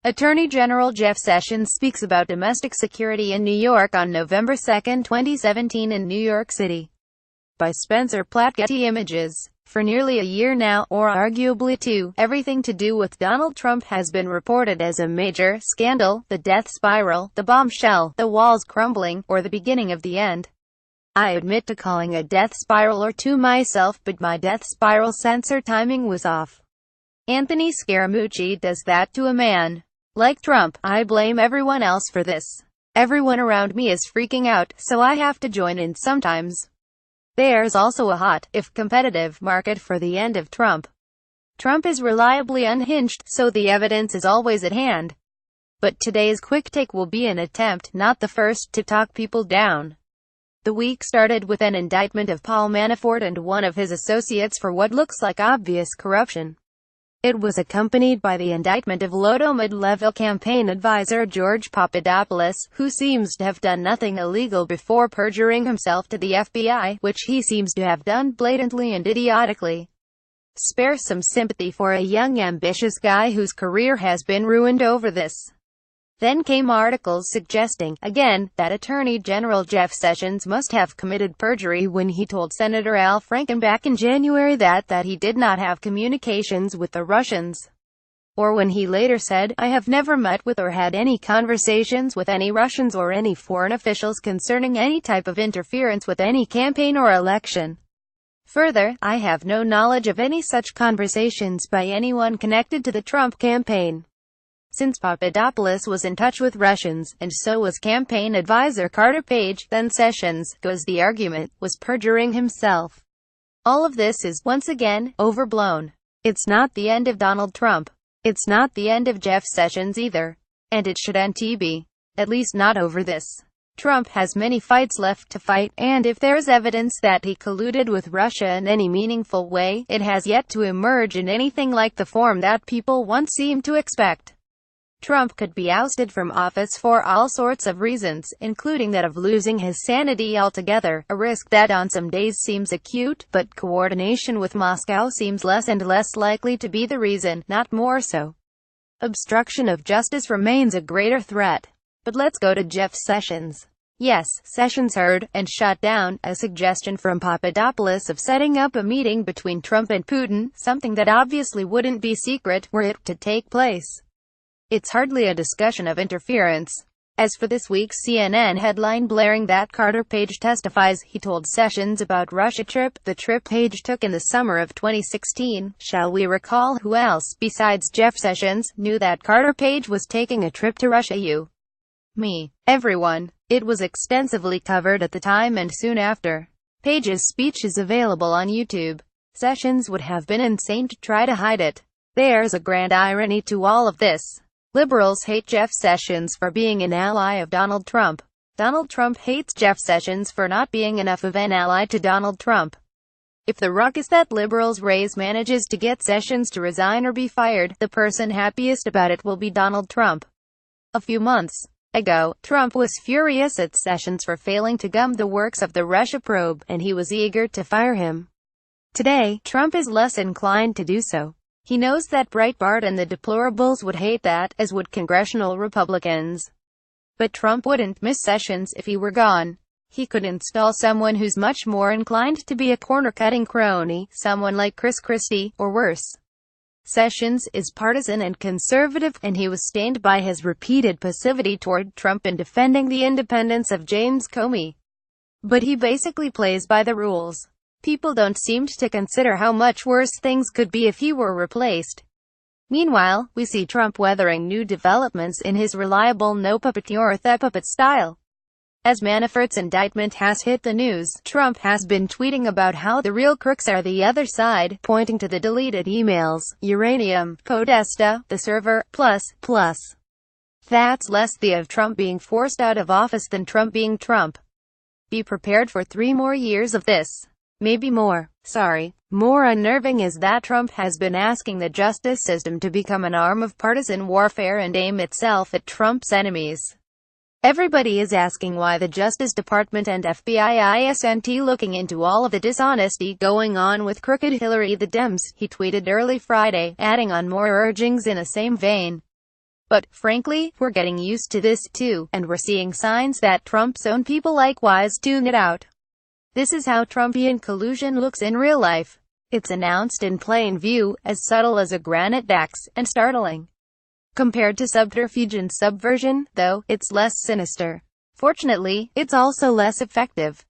Attorney General Jeff Sessions speaks about domestic security in New York on November 2, 2017 in New York City. By Spencer PlattGetty Images. For nearly a year now, or arguably two, everything to do with Donald Trump has been reported as a major scandal, the death spiral, the bombshell, the walls crumbling, or the beginning of the end. I admit to calling a death spiral or two myself, but my death spiral sensor timing was off. Anthony Scaramucci does that to a man. Like Trump, I blame everyone else for this. Everyone around me is freaking out, so I have to join in sometimes. There's also a hot, if competitive, market for the end of Trump. Trump is reliably unhinged, so the evidence is always at hand. But today's quick take will be an attempt, not the first, to talk people down. The week started with an indictment of Paul Manafort and one of his associates for what looks like obvious corruption. It was accompanied by the indictment of Loto mid-level campaign advisor George Papadopoulos, who seems to have done nothing illegal before perjuring himself to the FBI, which he seems to have done blatantly and idiotically. Spare some sympathy for a young ambitious guy whose career has been ruined over this. Then came articles suggesting, again, that Attorney General Jeff Sessions must have committed perjury when he told Senator Al Franken back in January that he did not have communications with the Russians. Or when he later said, "I have never met with or had any conversations with any Russians or any foreign officials concerning any type of interference with any campaign or election. Further, I have no knowledge of any such conversations by anyone connected to the Trump campaign." Since Papadopoulos was in touch with Russians, and so was campaign advisor Carter Page, then Sessions, goes the argument, was perjuring himself. All of this is, once again, overblown. It's not the end of Donald Trump. It's not the end of Jeff Sessions either. And it shouldn't be. At least not over this. Trump has many fights left to fight, and if there's evidence that he colluded with Russia in any meaningful way, it has yet to emerge in anything like the form that people once seemed to expect. Trump could be ousted from office for all sorts of reasons, including that of losing his sanity altogether, a risk that on some days seems acute, but coordination with Moscow seems less and less likely to be the reason, not more so. Obstruction of justice remains a greater threat. But let's go to Jeff Sessions. Yes, Sessions heard, and shot down, a suggestion from Papadopoulos of setting up a meeting between Trump and Putin, something that obviously wouldn't be secret were it to take place. It's hardly a discussion of interference. As for this week's CNN headline blaring that Carter Page testifies he told Sessions about Russia trip, the trip Page took in the summer of 2016, shall we recall who else, besides Jeff Sessions, knew that Carter Page was taking a trip to Russia? You, me, everyone. It was extensively covered at the time and soon after. Page's speech is available on YouTube. Sessions would have been insane to try to hide it. There's a grand irony to all of this. Liberals hate Jeff Sessions for being an ally of Donald Trump. Donald Trump hates Jeff Sessions for not being enough of an ally to Donald Trump. If the ruckus that liberals raise manages to get Sessions to resign or be fired, the person happiest about it will be Donald Trump. A few months ago, Trump was furious at Sessions for failing to gum the works of the Russia probe, and he was eager to fire him. Today, Trump is less inclined to do so. He knows that Breitbart and the deplorables would hate that, as would congressional Republicans. But Trump wouldn't miss Sessions if he were gone. He could install someone who's much more inclined to be a corner-cutting crony, someone like Chris Christie, or worse. Sessions is partisan and conservative, and he was stained by his repeated passivity toward Trump in defending the independence of James Comey. But he basically plays by the rules. People don't seem to consider how much worse things could be if he were replaced. Meanwhile, we see Trump weathering new developments in his reliable no-puppet-your-puppet style. As Manafort's indictment has hit the news, Trump has been tweeting about how the real crooks are the other side, pointing to the deleted emails, uranium, Podesta, the server, plus. That's less the of Trump being forced out of office than Trump being Trump. Be prepared for 3 more years of this. Maybe more. More unnerving is that Trump has been asking the justice system to become an arm of partisan warfare and aim itself at Trump's enemies. Everybody is asking why the Justice Department and FBI isn't looking into all of the dishonesty going on with crooked Hillary the Dems, he tweeted early Friday, adding on more urgings in the same vein. But, frankly, we're getting used to this, too, and we're seeing signs that Trump's own people likewise tune it out. This is how Trumpian collusion looks in real life. It's announced in plain view, as subtle as a granite axe, and startling. Compared to subterfuge and subversion, though, it's less sinister. Fortunately, it's also less effective.